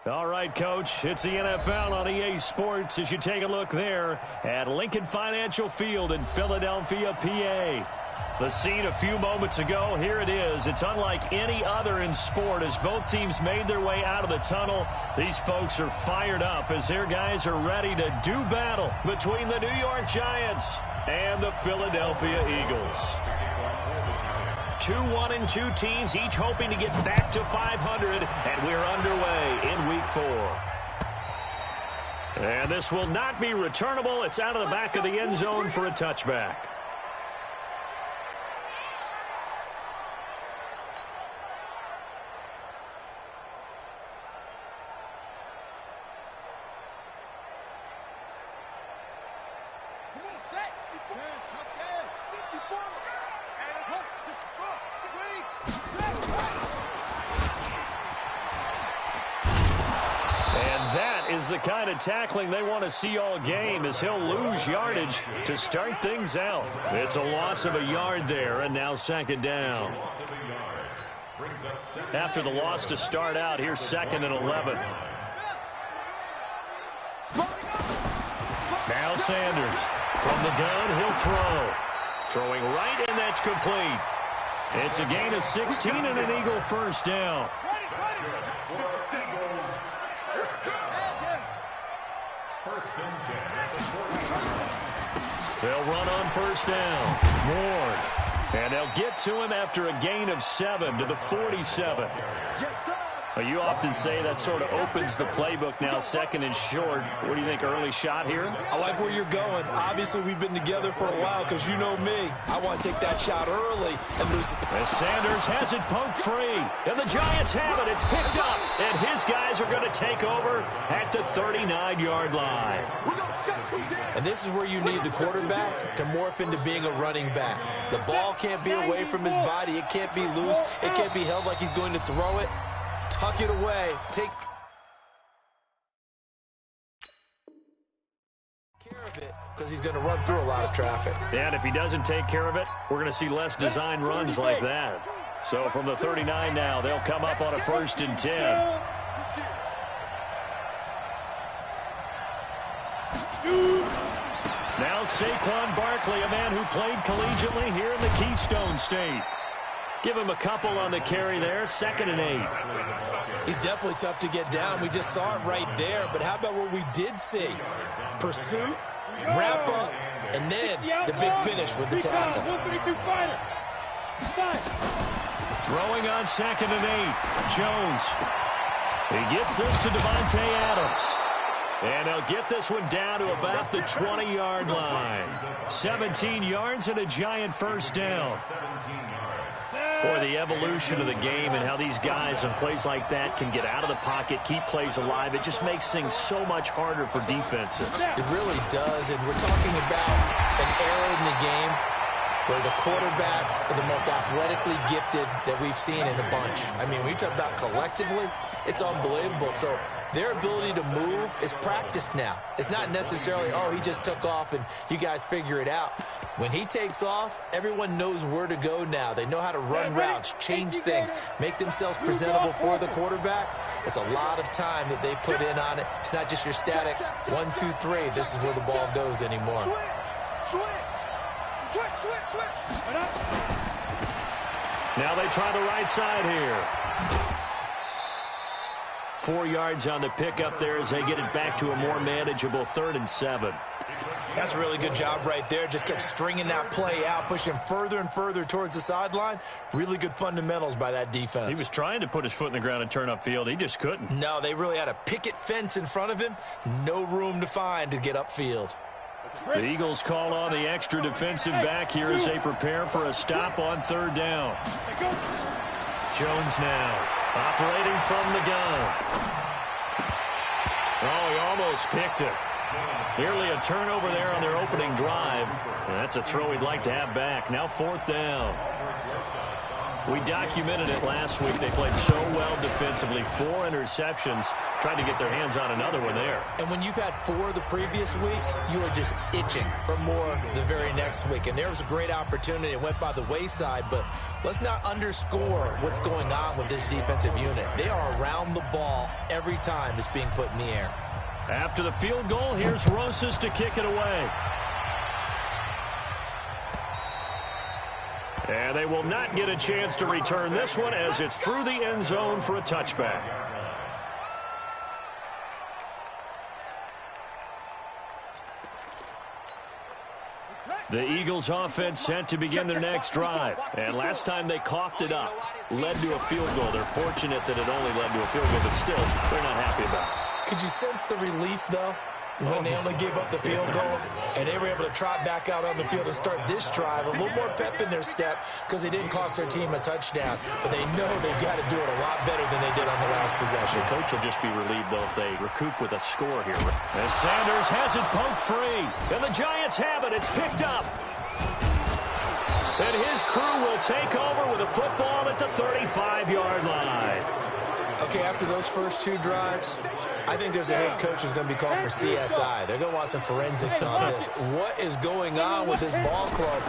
All right, Coach, it's the NFL on EA Sports as you take a look there at Lincoln Financial Field in Philadelphia, PA. The scene a few moments ago, here it is. It's unlike any other in sport as both teams made their way out of the tunnel. These folks are fired up as their guys are ready to do battle between the New York Giants and the Philadelphia Eagles. 2-1-2 teams, each hoping to get back to 500, and we're underway in Week 4. And this will not be returnable. It's out of the back of the end zone for a touchback. The kind of tackling they want to see all game as he'll lose yardage to start things out. It's a loss of a yard there, and now second down. After the loss to start out, here's 2nd and 11. Now Sanders from the gun, he'll throw. Throwing right, and that's complete. It's a gain of 16 and an Eagle first down. They'll run on first down. Ward. And they'll get to him after a gain of 7 to the 47. You often say that sort of opens the playbook now, 2nd and short. What do you think, early shot here? I like where you're going. Obviously, we've been together for a while because you know me. I want to take that shot early and lose it. As Sanders has it poked free. And the Giants have it. It's picked up. And his guys are going to take over at the 39-yard line. And this is where you need the quarterback to morph into being a running back. The ball can't be away from his body. It can't be loose. It can't be held like he's going to throw it. Tuck it away. Take care of it because he's going to run through a lot of traffic. And if he doesn't take care of it, we're going to see less design runs like that. So from the 39 now, they'll come up on a 1st and 10. Now Saquon Barkley, a man who played collegiately here in the Keystone State. Give him a couple on the carry there, 2nd and 8. He's definitely tough to get down. We just saw it right there. But how about what we did see? Pursuit, wrap up, and then the big finish with the tackle. Throwing on 2nd and 8. Jones. He gets this to Devontae Adams. And they'll get this one down to about the 20-yard line. 17 yards and a Giant first down. Boy, the evolution of the game and how these guys in plays like that can get out of the pocket, keep plays alive, it just makes things so much harder for defenses. It really does, and we're talking about an era in the game where the quarterbacks are the most athletically gifted that we've seen in a bunch. I mean, when you talk about collectively, it's unbelievable. So their ability to move is practiced now. It's not necessarily, oh, he just took off and you guys figure it out. When he takes off, everyone knows where to go now. They know how to run routes, change things, make themselves presentable for the quarterback. It's a lot of time that they put in on it. It's not just your static 1, 2, 3. This is where the ball goes anymore. Now they try the right side here. 4 yards on the pickup there as they get it back to a more manageable 3rd and 7. That's a really good job right there. Just kept stringing that play out, pushing further and further towards the sideline. Really good fundamentals by that defense. He was trying to put his foot in the ground and turn upfield. He just couldn't. No, they really had a picket fence in front of him. No room to find to get upfield. The Eagles call on the extra defensive back here as they prepare for a stop on 3rd down. Jones now operating from the gun. Oh, he almost picked it. Nearly a turnover there on their opening drive. And that's a throw he'd like to have back. Now 4th down. We documented it last week. They played so well defensively. 4 interceptions, trying to get their hands on another one there. And when you've had 4 the previous week, you are just itching for more the very next week. And there was a great opportunity. It went by the wayside, but let's not underscore what's going on with this defensive unit. They are around the ball every time it's being put in the air. After the field goal, here's Rosas to kick it away. And they will not get a chance to return this one as it's through the end zone for a touchback. The Eagles offense set to begin their next drive. And last time they coughed it up, led to a field goal. They're fortunate that it only led to a field goal, but still, they're not happy about it. Could you sense the relief, though, when they only gave up the field goal and they were able to trot back out on the field and start this drive? A little more pep in their step because they didn't cost their team a touchdown, but they know they've got to do it a lot better than they did on the last possession. The coach will just be relieved, though, if they recoup with a score here. As Sanders has it poked free, and the Giants have it. It's picked up. And his crew will take over with a football at the 35-yard line. Okay, after those first 2 drives, I think there's a head coach who's going to be called for CSI. They're going to want some forensics on this. What is going on with this ball club?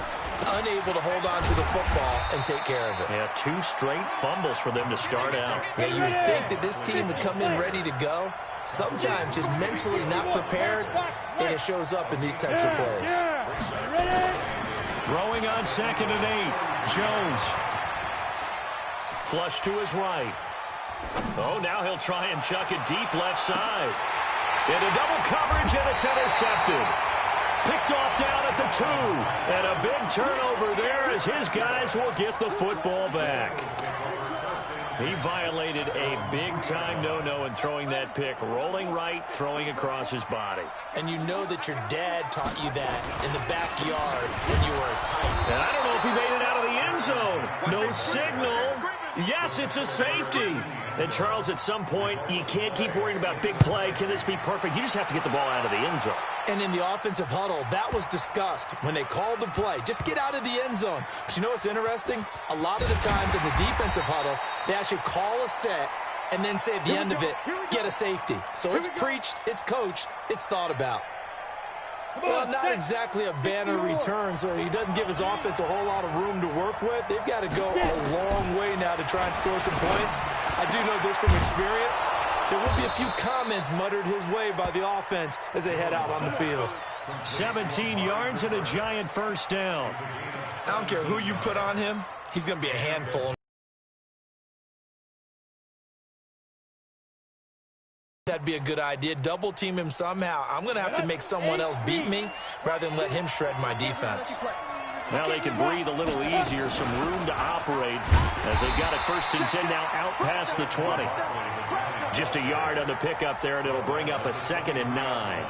Unable to hold on to the football and take care of it. Yeah, 2 straight fumbles for them to start out. Yeah, you would think that this team would come in ready to go. Sometimes just mentally not prepared, and it shows up in these types of plays. Throwing on 2nd and 8. Jones. Flush to his right. Oh, now he'll try and chuck it deep left side. Into double coverage, and it's intercepted. Picked off down at the 2. And a big turnover there as his guys will get the football back. He violated a big-time no-no in throwing that pick. Rolling right, throwing across his body. And you know that your dad taught you that in the backyard when you were tight. And I don't know if he made it out of the end zone. No signal. Yes, it's a safety. And, Charles, at some point, you can't keep worrying about big play. Can this be perfect? You just have to get the ball out of the end zone. And in the offensive huddle, that was discussed when they called the play. Just get out of the end zone. But you know what's interesting? A lot of the times in the defensive huddle, they actually call a set and then say at the end of it, get a safety. So it's preached, it's coached, it's thought about. Well, not exactly a banner return, so he doesn't give his offense a whole lot of room to work with. They've got to go a long way now to try and score some points. I do know this from experience. There will be a few comments muttered his way by the offense as they head out on the field. 17 yards and a Giant first down. I don't care who you put on him. He's going to be a handful. That'd be a good idea. Double team him somehow. I'm going to have to make someone else beat me rather than let him shred my defense. Now they can breathe a little easier, some room to operate as they've got it 1st and 10 now out past the 20. Just a yard on the pickup there, and it'll bring up a 2nd and 9.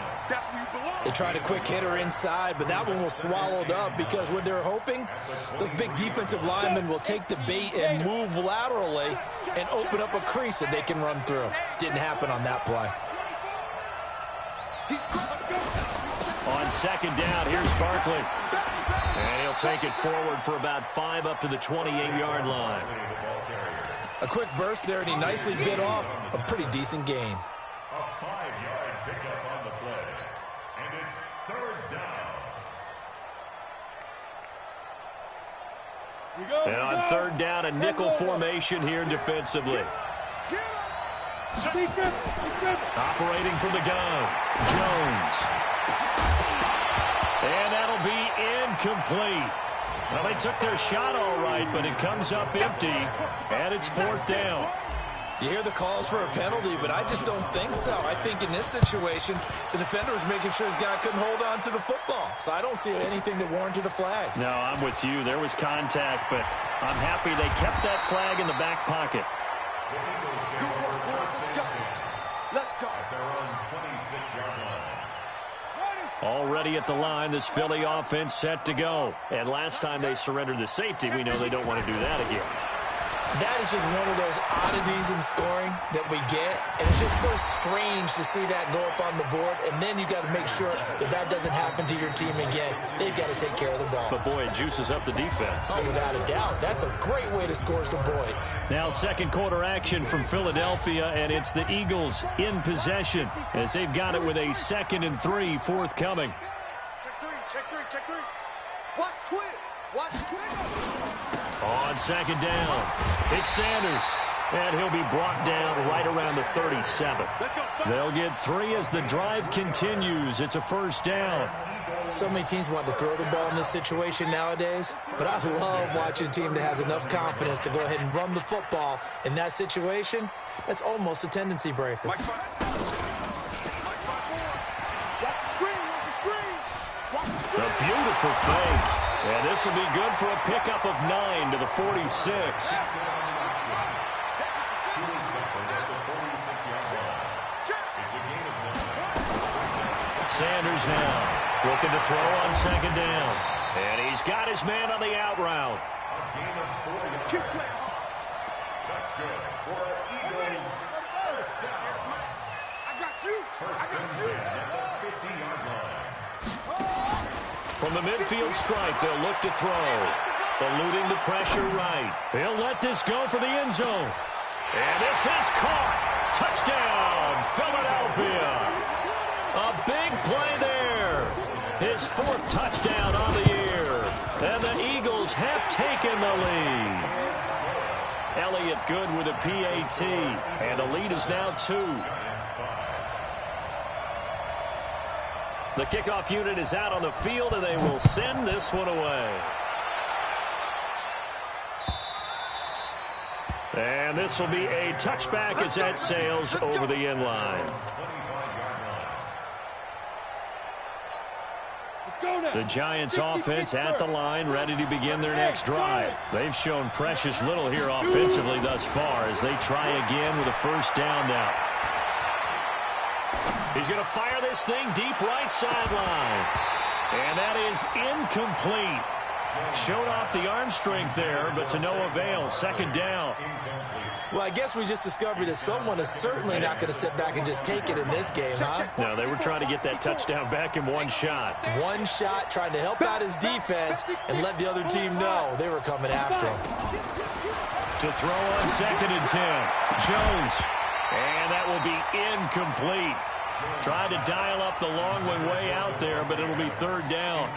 They tried a quick hitter inside, but that one was swallowed up because what they're hoping, those big defensive linemen will take the bait and move laterally and open up a crease that they can run through. Didn't happen on that play. On 2nd down, here's Barkley. And he'll take it forward for about 5 up to the 28-yard line. A quick burst there, and he nicely bit off a pretty decent gain. A 5-yard pickup on the play. And it's 3rd down. And on 3rd down, a nickel formation here defensively. Operating from the gun, Jones. And that'll be incomplete. Well, they took their shot all right, but it comes up empty, and it's 4th down. You hear the calls for a penalty, but I just don't think so. I think in this situation, the defender was making sure his guy couldn't hold on to the football. So I don't see anything that warranted a flag. No, I'm with you. There was contact, but I'm happy they kept that flag in the back pocket. Let's go. At their own 26-yard line. Already at the line, this Philly offense set to go. And last time they surrendered the safety, we know they don't want to do that again. That is just one of those oddities in scoring that we get, and it's just so strange to see that go up on the board, and then you got to make sure that that doesn't happen to your team again. They've got to take care of the ball. But, boy, it juices up the defense. Oh, without a doubt. That's a great way to score some points. Now second quarter action from Philadelphia, and it's the Eagles in possession as they've got it with a 2nd and 3 forthcoming. Check three. Watch twist. Watch twist. On second down, it's Sanders, and he'll be brought down right around the 37. They'll get 3 as the drive continues. It's a first down. So many teams want to throw the ball in this situation nowadays, but I love watching a team that has enough confidence to go ahead and run the football in that situation. That's almost a tendency breaker. Watch the screen. A beautiful fake. And this will be good for a pickup of 9 to the 46. Sanders now looking to throw on second down. And he's got his man on the out route. That's good for Eagles. First down. I got you. First and 10 at the 50-yard line. From the midfield stripe, they'll look to throw. Eluding the pressure right. He'll let this go for the end zone. And this is caught. Touchdown, Philadelphia. A big play there. His 4th touchdown on the year. And the Eagles have taken the lead. Elliott good with a PAT. And the lead is now 2. The kickoff unit is out on the field, and they will send this one away. And this will be a touchback as that sails over the end line. The Giants offense at the line, ready to begin their next drive. They've shown precious little here offensively thus far as they try again with a first down now. He's going to fire this thing deep right sideline. And that is incomplete. Showed off the arm strength there, but to no avail. Second down. Well, I guess we just discovered that someone is certainly not going to sit back and just take it in this game, huh? No, they were trying to get that touchdown back in one shot. One shot, trying to help out his defense and let the other team know they were coming after him. To throw on second and 10. Jones. And that will be incomplete. Tried to dial up the long one way out there, but it'll be third down.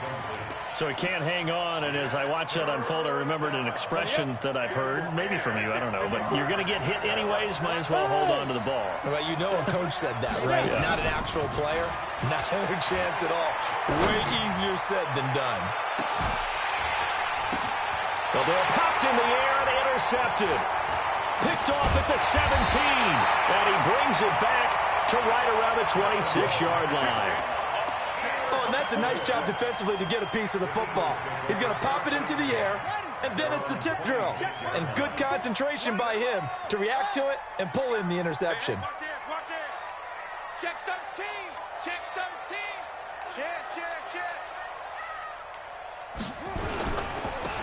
So he can't hang on, and as I watch that unfold, I remembered an expression that I've heard, maybe from you, I don't know, but you're going to get hit anyways, might as well hold on to the ball. Well, you know a coach said that, right? Yeah. Not an actual player. Not a chance at all. Way easier said than done. The ball popped in the air and intercepted. Picked off at the 17, and he brings it back to right around the 26-yard line. Oh, and that's a nice job defensively to get a piece of the football. He's going to pop it into the air, and then it's the tip drill. And good concentration by him to react to it and pull in the interception. Watch it. Check 13. Check 13. Check.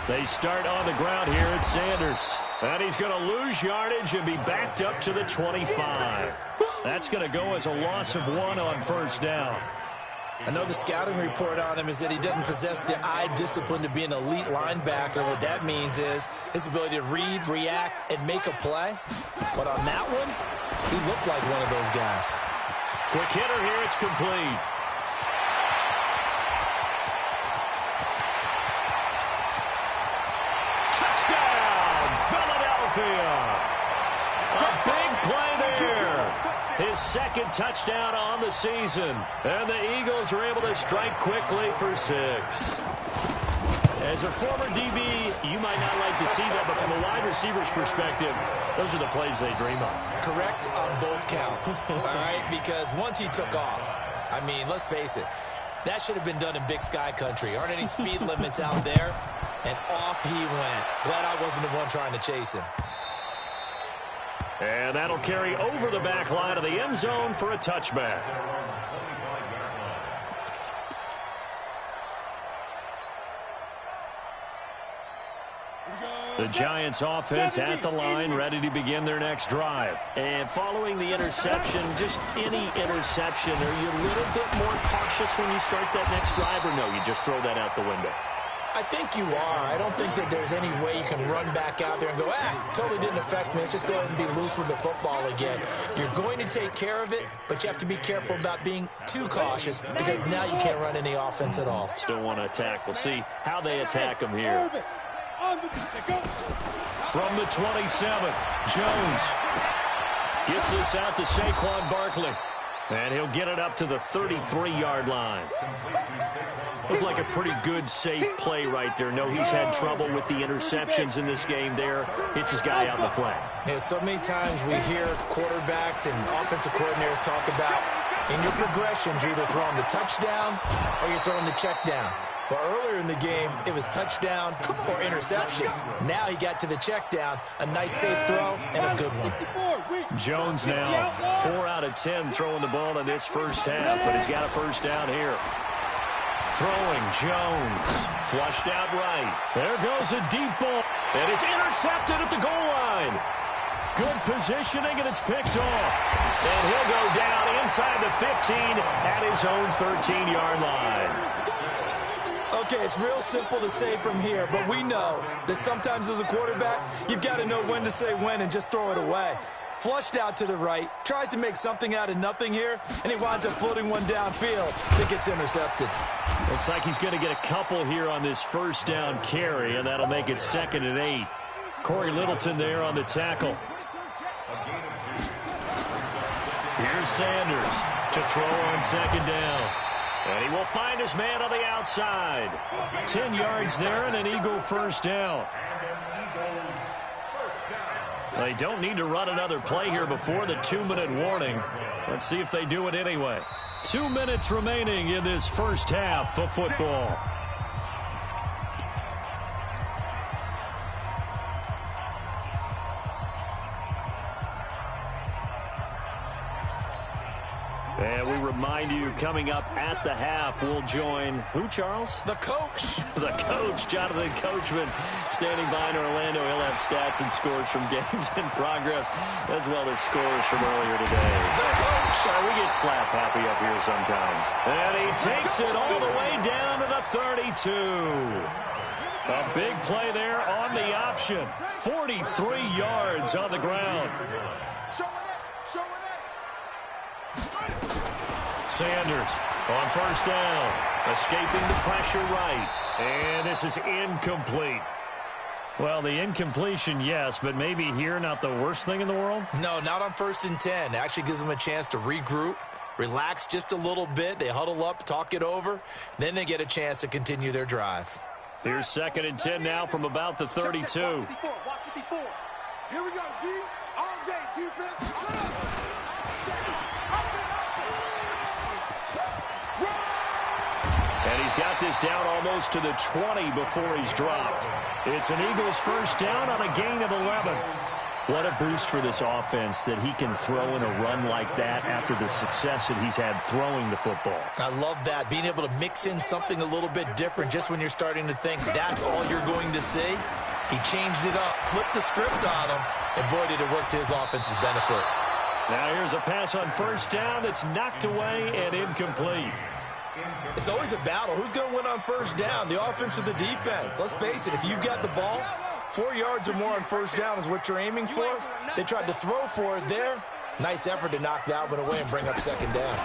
They start on the ground here at Sanders. And he's going to lose yardage and be backed up to the 25. That's going to go as a loss of 1 on first down. I know the scouting report on him is that he doesn't possess the eye discipline to be an elite linebacker. What that means is his ability to read, react, and make a play. But on that one, he looked like one of those guys. Quick hitter here, it's complete. Touchdown, Philadelphia! A big play there. His second touchdown on the season. And the Eagles are able to strike quickly for 6. As a former DB, you might not like to see that, but from a wide receiver's perspective, those are the plays they dream of. Correct on both counts, all right? Because once he took off, I mean, let's face it, that should have been done in Big Sky country. Aren't any speed limits out there? And off he went. Glad I wasn't the one trying to chase him. And that'll carry over the back line of the end zone for a touchback. Here we go. The Giants offense at the line, ready to begin their next drive. And following the interception, just any interception, are you a little bit more cautious when you start that next drive, or no, you just throw that out the window? I think you are. I don't think that there's any way you can run back out there and go, totally didn't affect me. Let's just go ahead and be loose with the football again. You're going to take care of it, but you have to be careful about being too cautious because now you can't run any offense at all. Still want to attack. We'll see how they attack them here. From the 27, Jones gets this out to Saquon Barkley. And he'll get it up to the 33-yard line. Looked like a pretty good, safe play right there. No, he's had trouble with the interceptions in this game there. Hits his guy out in the flat. Yeah, so many times we hear quarterbacks and offensive coordinators talk about in your progressions, you're either throwing the touchdown or you're throwing the check down. But earlier in the game, it was touchdown or interception. Now he got to the check down, a nice safe throw, and a good one. Jones now 4 out of 10 throwing the ball in this first half, but he's got a first down here. Throwing, Jones, flushed out right. There goes a deep ball, and it's intercepted at the goal line. Good positioning, and it's picked off. And he'll go down inside the 15 at his own 13-yard line. Okay, it's real simple to say from here, but we know that sometimes as a quarterback, you've got to know when to say when and just throw it away. Flushed out to the right, tries to make something out of nothing here, and he winds up floating one downfield that gets intercepted. Looks like he's going to get a couple here on this first down carry, and that'll make it 2nd and 8. Corey Littleton there on the tackle. Here's Sanders to throw on 2nd down. And he will find his man on the outside. 10 yards there and an Eagle first down. They don't need to run another play here before the 2-minute warning. Let's see if they do it anyway. 2 minutes remaining in this first half of football. And we remind you, coming up at the half, we'll join who, Charles? The coach. The coach, Jonathan Coachman, standing by in Orlando. He'll have stats and scores from games in progress, as well as scores from earlier today. The coach. We get slap happy up here sometimes. And he takes it all the way down to the 32. A big play there on the option. 43 yards on the ground. Sanders on first down, escaping the pressure right, and this is incomplete. Well, the incompletion, yes, but maybe here not the worst thing in the world? No, not on 1st and 10. It actually gives them a chance to regroup, relax just a little bit. They huddle up, talk it over, then they get a chance to continue their drive. Here's 2nd and 10 now from about the 32. Here we go, D. All day, defense. And he's got this down almost to the 20 before he's dropped. It's an Eagles first down on a gain of 11. What a boost for this offense that he can throw in a run like that after the success that he's had throwing the football. I love that, being able to mix in something a little bit different just when you're starting to think that's all you're going to see. He changed it up, flipped the script on him, and boy, did it work to his offense's benefit. Now here's a pass on first down that's knocked away and incomplete. It's always a battle. Who's going to win on first down, the offense or the defense? Let's face it, if you've got the ball, 4 yards or more on first down is what you're aiming for. They tried to throw for it there. Nice effort to knock that one away and bring up 2nd down.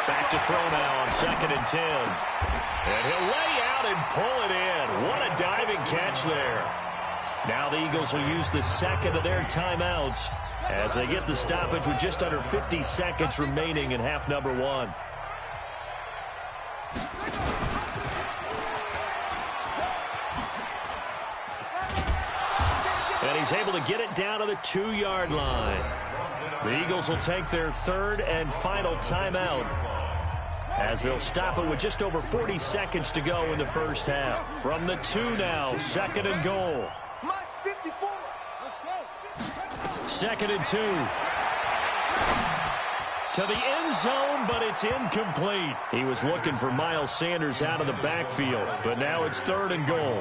Back to throw now on 2nd and 10. And he'll lay out and pull it in. What a diving catch there. Now the Eagles will use the 2nd of their timeouts as they get the stoppage with just under 50 seconds remaining in half number 1. And he's able to get it down to the 2-yard line. The Eagles will take their 3rd and final timeout as they'll stop it with just over 40 seconds to go in the first half. From the 2 now, 2nd and goal. 2nd and 2. To the end zone, but it's incomplete. He was looking for Miles Sanders out of the backfield, but now it's 3rd and goal.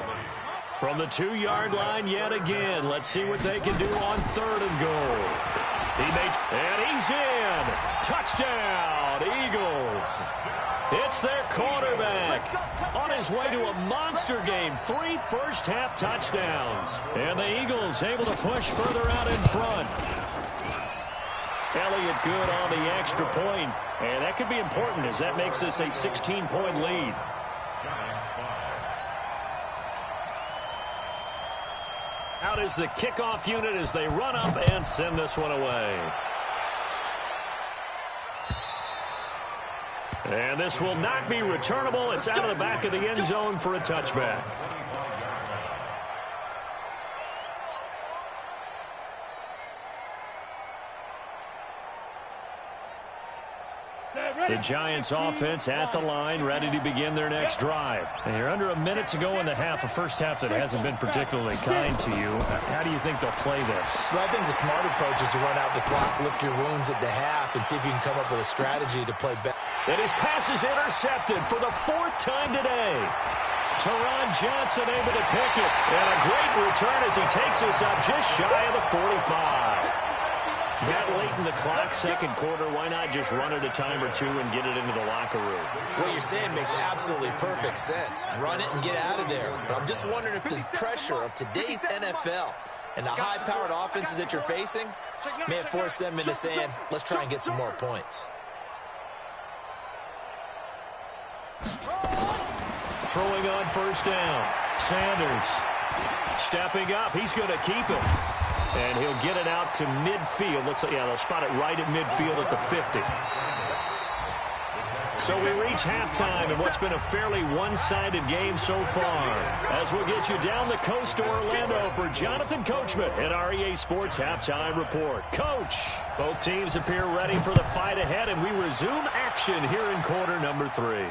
From the 2-yard line yet again. Let's see what they can do on 3rd and goal. And he's in. Touchdown, Eagles. It's their quarterback on his way to a monster game. 3 first-half touchdowns. And the Eagles able to push further out in front. Elliott good on the extra point. And that could be important as that makes this a 16-point lead. Out is the kickoff unit as they run up and send this one away. And this will not be returnable. It's out of the back of the end zone for a touchback. The Giants offense at the line, ready to begin their next drive. And you're under a minute to go in the half, a first half that hasn't been particularly kind to you. How do you think they'll play this? Well, I think the smart approach is to run out the clock, lick your wounds at the half, and see if you can come up with a strategy to play better. And his pass is intercepted for the 4th time today. Teron Johnson able to pick it. And a great return as he takes us up just shy of the 45. That late in the clock, second quarter, why not just run it a time or two and get it into the locker room? What you're saying makes absolutely perfect sense. Run it and get out of there. But I'm just wondering if the pressure of today's NFL and the high-powered offenses that you're facing may force them into saying, let's try and get some more points. Throwing on 1st down. Sanders stepping up. He's going to keep it. And he'll get it out to midfield. Looks like, yeah, they'll spot it right at midfield at the 50. So we reach halftime in what's been a fairly one-sided game so far. As we'll get you down the coast to Orlando for Jonathan Coachman at our EA Sports Halftime Report. Coach, both teams appear ready for the fight ahead, and we resume action here in quarter number 3.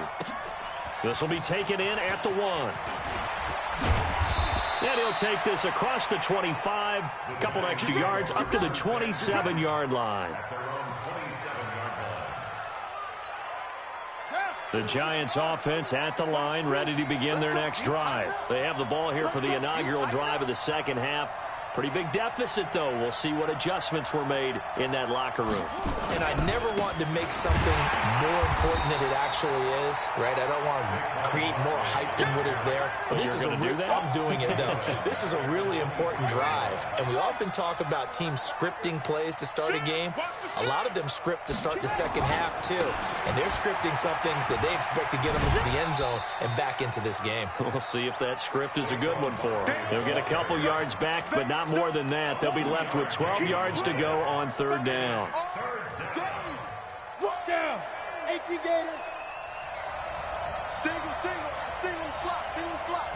This will be taken in at the 1. And he'll take this across the 25, a couple extra yards, up to the 27-yard line. The Giants offense at the line, ready to begin their next drive. They have the ball here for the inaugural drive of the second half. Pretty big deficit, though. We'll see what adjustments were made in that locker room. And I never want to make something more important than it actually is, right? I don't want to create more hype than what is there. But this is I'm doing it, though. This is a really important drive. And we often talk about teams scripting plays to start a game. A lot of them script to start the second half, too. And they're scripting something that they expect to get them into the end zone and back into this game. We'll see if that script is a good one for them. They'll get a couple yards back, but not more than that. They'll be left with 12 yards to go on 3rd down. Look down. 18 gator. Single slot.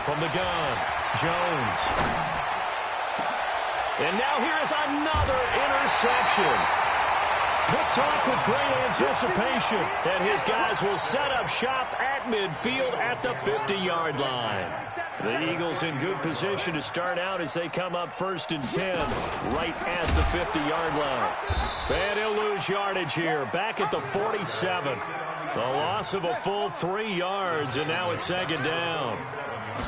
From the gun, Jones. And now here is another interception. Picked off with great anticipation. And his guys will set up shop at midfield at the 50-yard line. The Eagles in good position to start out as they come up 1st and 10, right at the 50-yard line. And he'll lose yardage here, back at the 47. The loss of a full 3 yards, and now it's 2nd down.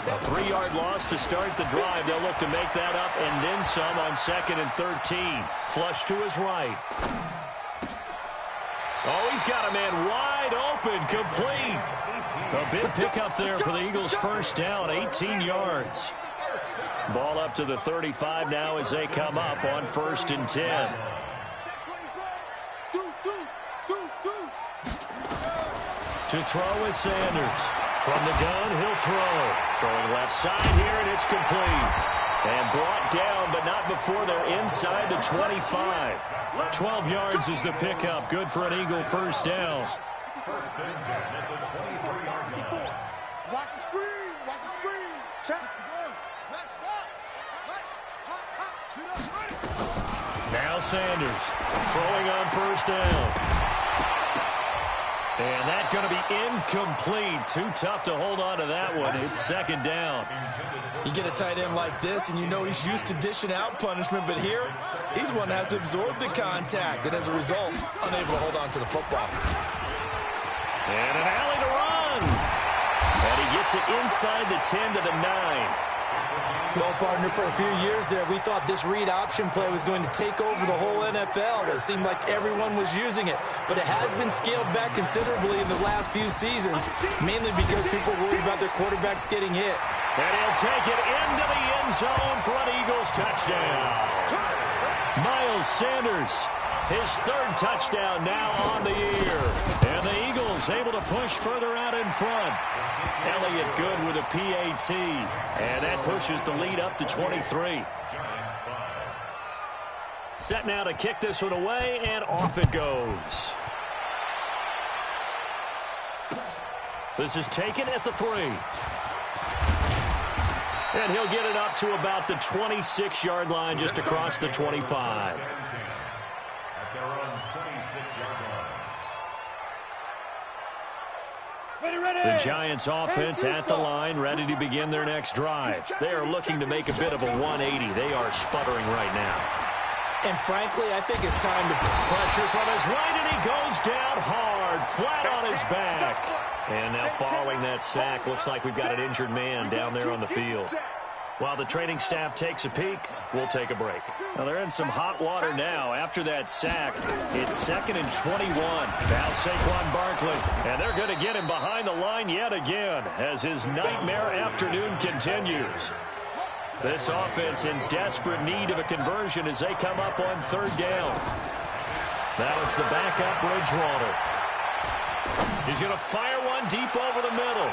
A 3-yard loss to start the drive. They'll look to make that up and then some on 2nd and 13. Flush to his right. Oh, he's got a man wide open, complete. A big pickup there for the Eagles' 1st down, 18 yards. Ball up to the 35 now as they come up on 1st and 10. To throw is Sanders. From the gun, he'll throw. Throwing left side here, and it's complete. And brought down, but not before they're inside the 25. 12 yards is the pickup. Good for an Eagle 1st down. Watch the screen. Check. Now Sanders throwing on 1st down. And that's going to be incomplete. Too tough to hold on to that one. It's 2nd down. You get a tight end like this, and you know he's used to dishing out punishment, but here, he's one that has to absorb the contact, and as a result, unable to hold on to the football. And an alley to run. And he gets gets it inside the 10 to the 9. Well, partner, for a few years there, we thought this read option play was going to take over the whole NFL. It seemed like everyone was using it. But it has been scaled back considerably in the last few seasons, mainly because people worry about their quarterbacks getting hit. And he'll take it into the end zone for an Eagles touchdown. Miles Sanders, his third touchdown now on the year. And the Eagles able to push further out in front. Elliott good with a PAT. And that pushes the lead up to 23. Set now to kick this one away, and off it goes. This is taken at the 3. And he'll get it up to about the 26-yard line, just across the 25. The Giants offense at the line, ready to begin their next drive. They are looking to make a bit of a 180. They are sputtering right now. And frankly, I think it's time to pressure from his right, and he goes down hard, flat on his back. And now following that sack, looks like we've got an injured man down there on the field. While the training staff takes a peek, we'll take a break. Now they're in some hot water now. After that sack, it's 2nd and 21. Now Saquon Barkley, and they're going to get him behind the line yet again as his nightmare afternoon continues. This offense in desperate need of a conversion as they come up on 3rd down. Now it's the backup Bridgewater. He's going to fire one deep over the middle.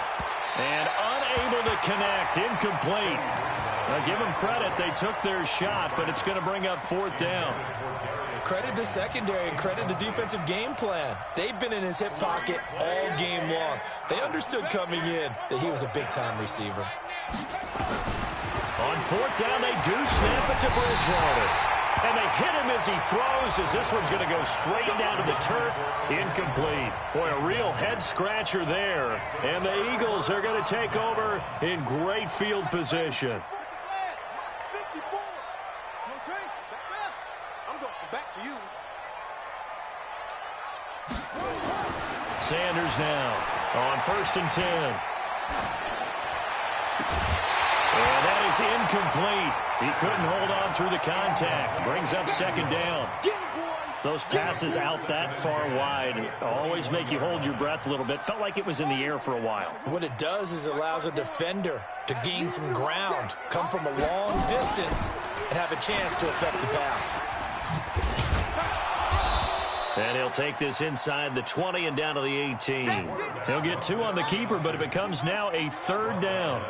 And unable to connect, incomplete. Now give them credit, they took their shot, but it's going to bring up 4th down. Credit the secondary and credit the defensive game plan. They've been in his hip pocket all game long. They understood coming in that he was a big-time receiver. On 4th down, they do snap it to Bridgewater. And they hit him as he throws, as this one's going to go straight down to the turf. Incomplete. Boy, a real head-scratcher there. And the Eagles are going to take over in great field position. Sanders now on 1st and 10. And that is incomplete. He couldn't hold on through the contact. Brings up 2nd down. Those passes out that far wide always make you hold your breath a little bit. Felt like it was in the air for a while. What it does is it allows a defender to gain some ground, come from a long distance, and have a chance to affect the pass. And he'll take this inside the 20 and down to the 18. He'll get 2 on the keeper, but it becomes now a 3rd down.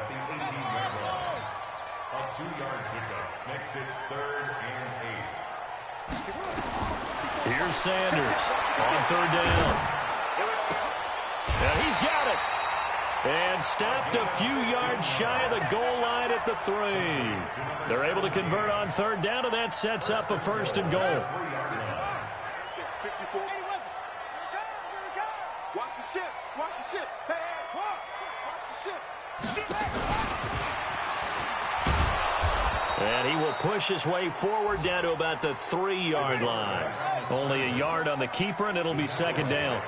A 2-yard pickup makes it 3rd and 8. Here's Sanders on 3rd down. And he's got it. And stopped a few yards shy of the goal line at the 3. They're able to convert on 3rd down, and that sets up a 1st and goal. Watch the ship. Watch the ship. Hey, watch the ship. And he will push his way forward down to about the 3-yard line. Only a yard on the keeper, and it'll be 2nd down.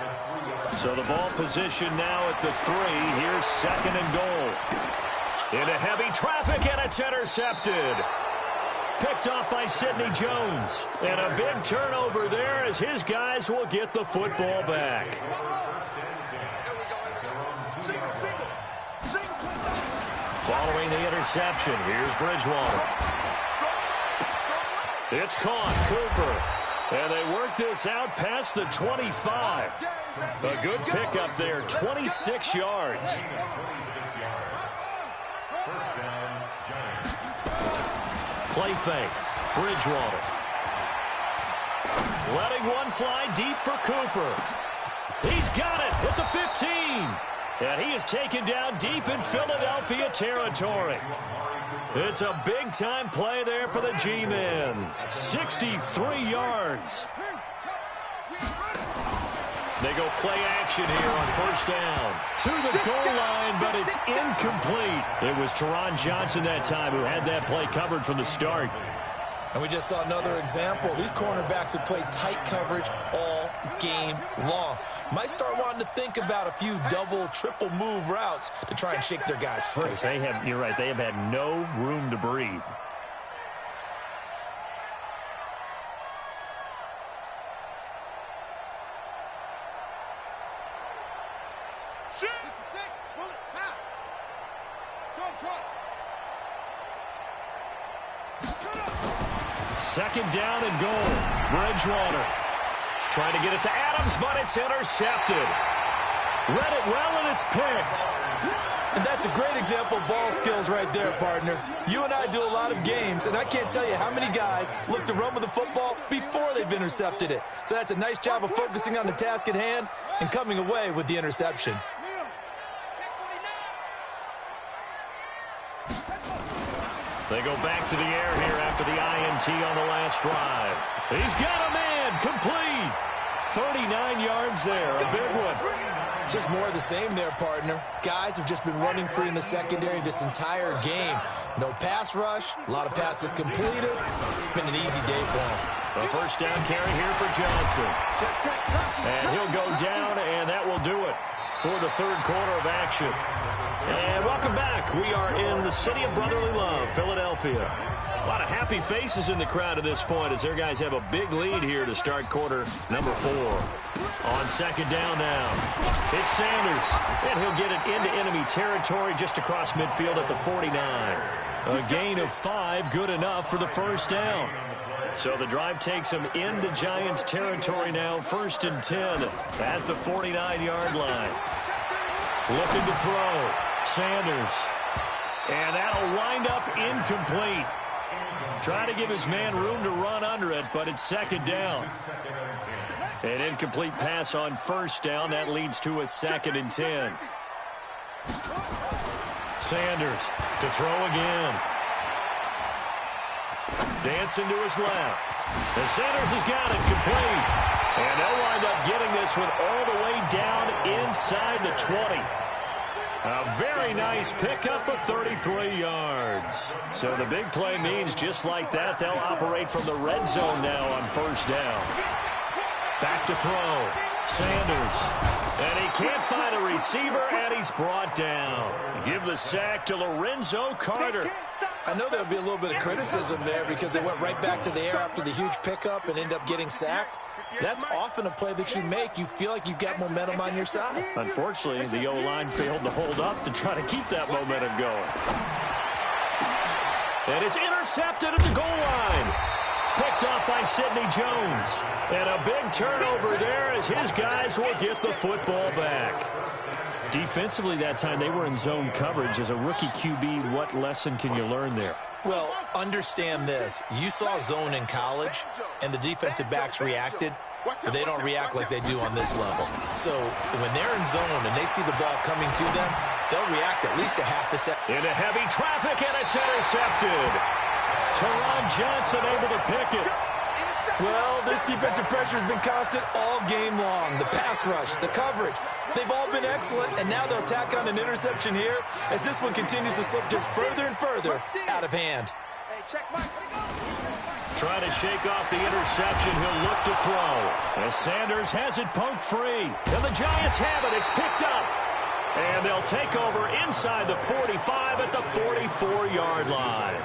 So the ball position now at the 3. Here's 2nd and goal. Into heavy traffic, and it's intercepted. Picked off by Sidney Jones. And a big turnover there as his guys will get the football back. Following the interception, here's Bridgewater. It's caught, Cooper. And they work this out past the 25. A good pickup there, 26 yards. First down, Giants. Play fake, Bridgewater. Letting one fly deep for Cooper. He's got it at the 15. And he is taken down deep in Philadelphia territory. It's a big-time play there for the G-men. 63 yards. They go play action here on 1st down. To the goal line, but it's incomplete. It was Teron Johnson that time who had that play covered from the start. And we just saw another example. These cornerbacks have played tight coverage all game long. Might start wanting to think about a few double, triple move routes to try and shake their guys free. You're right, they have had no room to breathe. Second down and goal. Bridgewater trying to get it to Adams, but it's intercepted. Read it well, and it's picked. And that's a great example of ball skills right there, partner. You and I do a lot of games, and I can't tell you how many guys look to run with the football before they've intercepted it. So that's a nice job of focusing on the task at hand and coming away with the interception. They go back to the air here after the INT on the last drive. He's got a man, complete. 39 yards there, a big one. Just more of the same there, partner. Guys have just been running free in the secondary this entire game. No pass rush, a lot of passes completed. It's been an easy day for him. A first down carry here for Johnson. And he'll go down, and that will do it for the third quarter of action. And welcome back. We are in the city of brotherly love, Philadelphia. A lot of happy faces in the crowd at this point as their guys have a big lead here to start quarter number 4. On second down now, it's Sanders. And he'll get it into enemy territory just across midfield at the 49. A gain of 5, good enough for the first down. So the drive takes him into Giants territory now, 1st and 10 at the 49-yard line. Looking to throw. Sanders. And that'll wind up incomplete. Trying to give his man room to run under it, but it's second down. An incomplete pass on first down. That leads to a 2nd and 10. Sanders to throw again. Dancing to his left. And Sanders has got it complete. And they'll wind up getting this one all the way down inside the 20. A very nice pickup of 33 yards. So the big play means just like that, they'll operate from the red zone now on first down. Back to throw. Sanders. And he can't find a receiver, and he's brought down. Give the sack to Lorenzo Carter. I know there'll be a little bit of criticism there because they went right back to the air after the huge pickup and end up getting sacked. That's often a play that you make. You feel like you've got momentum on your side. Unfortunately, the O-line failed to hold up to try to keep that momentum going. And it's intercepted at the goal line. Picked off by Sidney Jones. And a big turnover there as his guys will get the football back. Defensively that time, they were in zone coverage. As a rookie QB, what lesson can you learn there? Well, understand this. You saw zone in college, and the defensive backs reacted, but they don't react like they do on this level. So when they're in zone and they see the ball coming to them, they'll react at least a half the second. Into heavy traffic, and it's intercepted. Teron Johnson able to pick it. Well, this defensive pressure has been constant all game long. The pass rush, the coverage, they've all been excellent, and now they'll tack on an interception here as this one continues to slip just further and further out of hand. Trying to shake off the interception, he'll look to throw. As Sanders has it poked free, and the Giants have it. It's picked up. And they'll take over inside the 45 at the 44-yard line.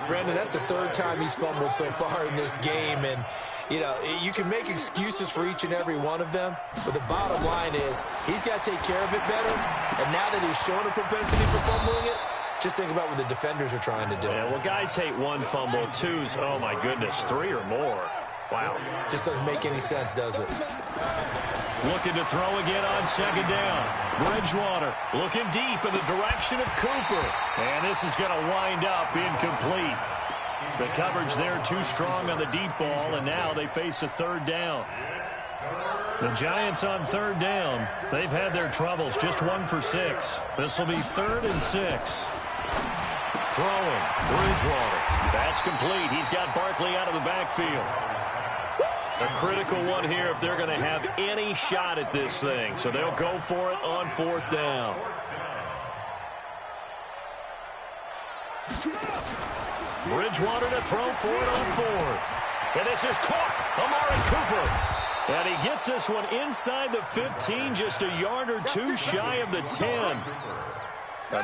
Brandon, that's the 3rd time he's fumbled so far in this game. And, you know, you can make excuses for each and every one of them. But the bottom line is he's got to take care of it better. And now that he's shown a propensity for fumbling it, just think about what the defenders are trying to do. Yeah, well, guys hate 1 fumble, 2's, oh, my goodness, 3 or more. Wow. Just doesn't make any sense, does it? Looking to throw again on second down. Bridgewater looking deep in the direction of Cooper. And this is going to wind up incomplete. The coverage there too strong on the deep ball, and now they face a 3rd down. The Giants on 3rd down. They've had their troubles, just 1 for 6. This will be 3rd and 6. Throwing, Bridgewater. That's complete. He's got Barkley out of the backfield. A critical one here if they're going to have any shot at this thing. So they'll go for it on 4th down. Bridgewater to throw for it on 4th. And this is caught. Amari Cooper. And he gets this one inside the 15, just a yard or two shy of the 10.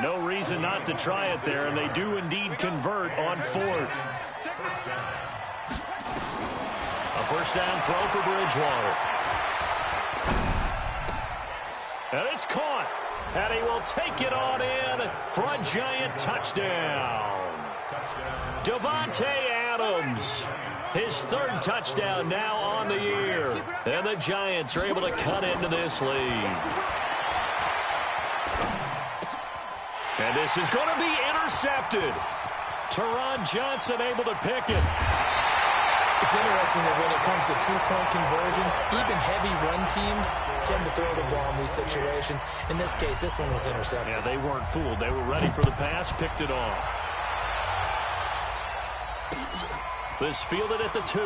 No reason not to try it there, and they do indeed convert on fourth. A first down throw for Bridgewater. And it's caught. And he will take it on in for a giant touchdown. Davante Adams, his third touchdown now on the year. And the Giants are able to cut into this lead. And this is going to be intercepted. Teron Johnson able to pick it. It's interesting that when it comes to two-point conversions, even heavy run teams tend to throw the ball in these situations. In this case, this one was intercepted. Yeah, they weren't fooled. They were ready for the pass, picked it off. This fielded at the 2.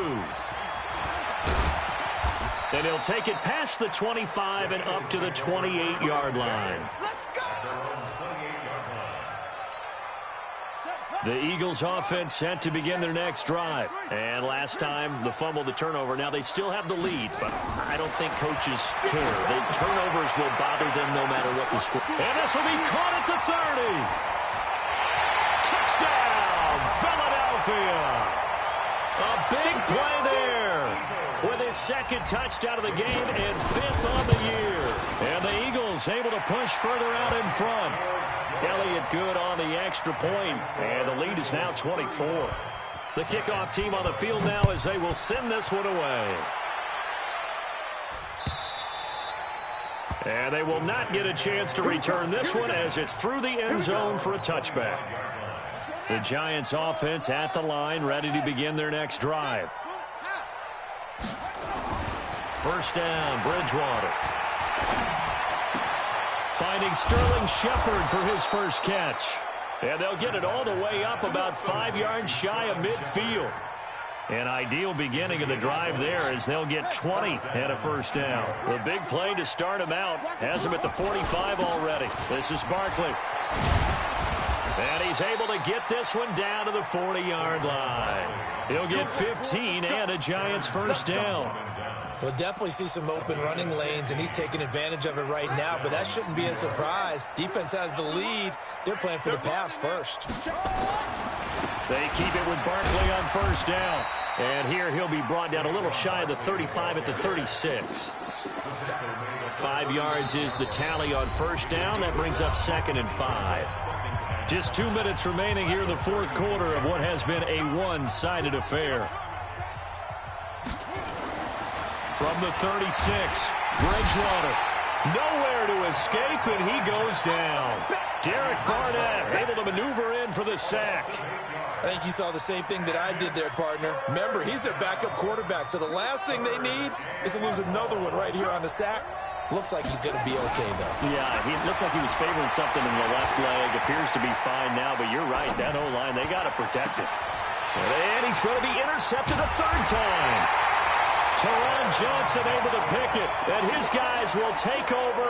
And he'll take it past the 25 and up to the 28-yard line. The Eagles offense set to begin their next drive. And last time, the fumble, the turnover. Now, they still have the lead, but I don't think coaches care. The turnovers will bother them no matter what the score. And this will be caught at the 30. Touchdown, Philadelphia. A big play there with his second touchdown of the game and 5th on the year. And the Eagles able to push further out in front. Elliott good on the extra point, and the lead is now 24. The kickoff team on the field now as they will send this one away. And they will not get a chance to return this one as it's through the end zone for a touchback. The Giants offense at the line, ready to begin their next drive. First down, Bridgewater. Finding Sterling Shepard for his first catch. And they'll get it all the way up about 5 yards shy of midfield. An ideal beginning of the drive there as they'll get 20 and a first down. The big play to start him out has him at the 45 already. This is Barkley. And he's able to get this one down to the 40-yard line. He'll get 15 and a Giants first down. We'll definitely see some open running lanes, and he's taking advantage of it right now, but that shouldn't be a surprise. Defense has the lead. They're playing for the pass first. They keep it with Barkley on first down. And here he'll be brought down a little shy of the 35 at the 36. 5 yards is the tally on first down. That brings up 2nd and 5. Just 2 minutes remaining here in the fourth quarter of what has been a one-sided affair. From the 36, Bridgewater, nowhere to escape, and he goes down. Derek Barnett able to maneuver in for the sack. I think you saw the same thing that I did there, partner. Remember, he's their backup quarterback, so the last thing they need is to lose another one right here on the sack. Looks like he's going to be okay, though. Yeah, he looked like he was favoring something in the left leg. Appears to be fine now, but you're right. That O-line, they got to protect it. And he's going to be intercepted a third time. Teron Johnson able to pick it, and his guys will take over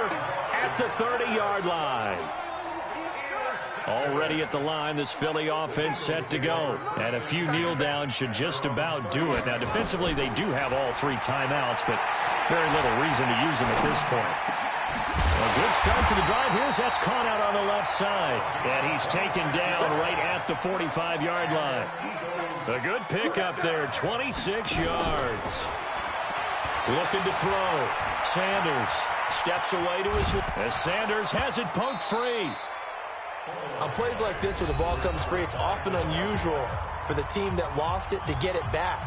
at the 30-yard line. Already at the line, this Philly offense set to go. And a few kneel downs should just about do it. Now, defensively, they do have all 3 timeouts, but very little reason to use them at this point. A good start to the drive. Here's that's caught out on the left side. And he's taken down right at the 45-yard line. A good pickup there, 26 yards. Looking to throw. Sanders steps away to his... As Sanders has it poked free. On plays like this where the ball comes free, it's often unusual for the team that lost it to get it back.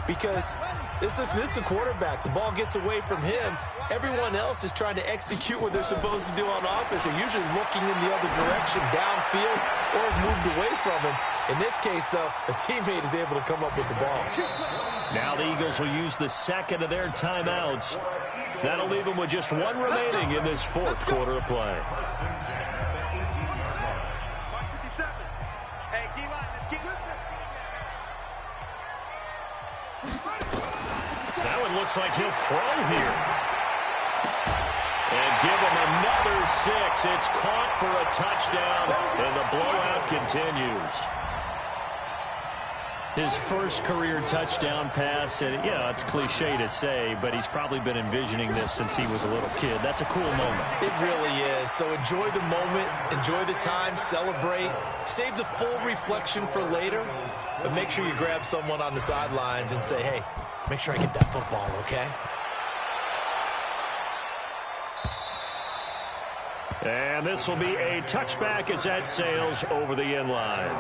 Because this is the quarterback. The ball gets away from him. Everyone else is trying to execute what they're supposed to do on offense. They're usually looking in the other direction, downfield, or have moved away from him. In this case, though, a teammate is able to come up with the ball. Now the Eagles will use the second of their timeouts. That'll leave them with just 1 remaining in this fourth quarter of play. That one looks like he'll throw here. And give him another 6. It's caught for a touchdown, and the blowout continues. His first career touchdown pass, and yeah, it's cliche to say, but he's probably been envisioning this since he was a little kid. That's a cool moment. It really is. So enjoy the moment, enjoy the time, celebrate, save the full reflection for later, but make sure you grab someone on the sidelines and say, hey, make sure I get that football, okay? And this will be a touchback as that sails over the end line.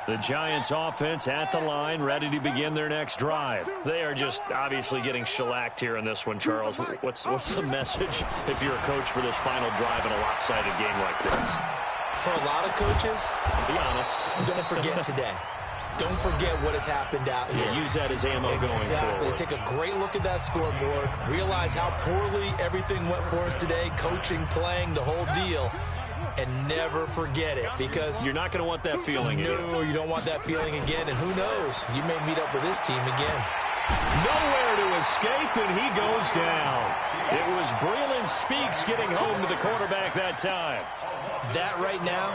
The Giants offense at the line, ready to begin their next drive. They are just obviously getting shellacked here in this one, Charles. What's the message if you're a coach for this final drive in a lopsided game like this? For a lot of coaches, be honest, don't forget today. Don't forget what has happened out here. Yeah, use that as ammo going forward. Exactly. Take a great look at that scoreboard. Realize how poorly everything went for us today. Coaching, playing, the whole deal. And never forget it, because you're not going to want that feeling again. No, you don't want that feeling again. And who knows? You may meet up with this team again. Nowhere to escape, and he goes down. It was Breland Speaks getting home to the quarterback that time. That right now,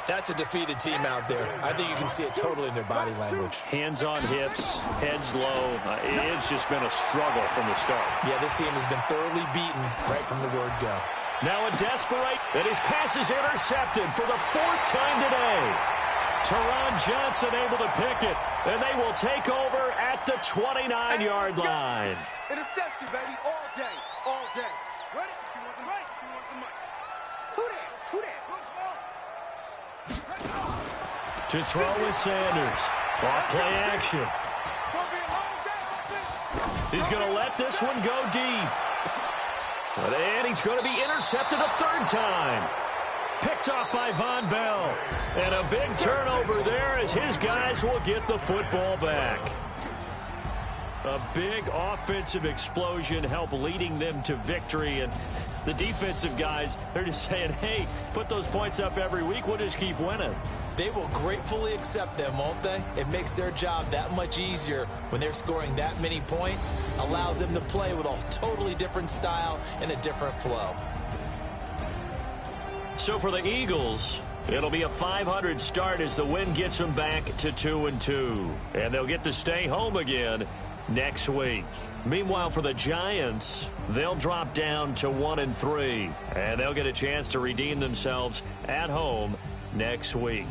that's a defeated team out there. I think you can see it totally in their body language. Hands on hips, heads low. It's just been a struggle from the start. Yeah, this team has been thoroughly beaten right from the word go. Now a desperate, and his pass is intercepted for the 4th time today. Teron Johnson able to pick it, and they will take over at the 29-yard line. Interception, baby, all day, all day. Ready? You want the mic? You want the mic? Who that? Who that? To throw is Sanders. Off play action. He's going to let this one go deep. And he's going to be intercepted a 3rd time. Picked off by Von Bell. And a big turnover there as his guys will get the football back. A big offensive explosion helped leading them to victory. And the defensive guys, they're just saying, hey, put those points up every week. We'll just keep winning. They will gratefully accept them, won't they? It makes their job that much easier when they're scoring that many points. Allows them to play with a totally different style and a different flow. So for the Eagles, it'll be a .500 start as the win gets them back to 2-2. And they'll get to stay home again next week. Meanwhile, for the Giants, they'll drop down to 1-3. And they'll get a chance to redeem themselves at home next week.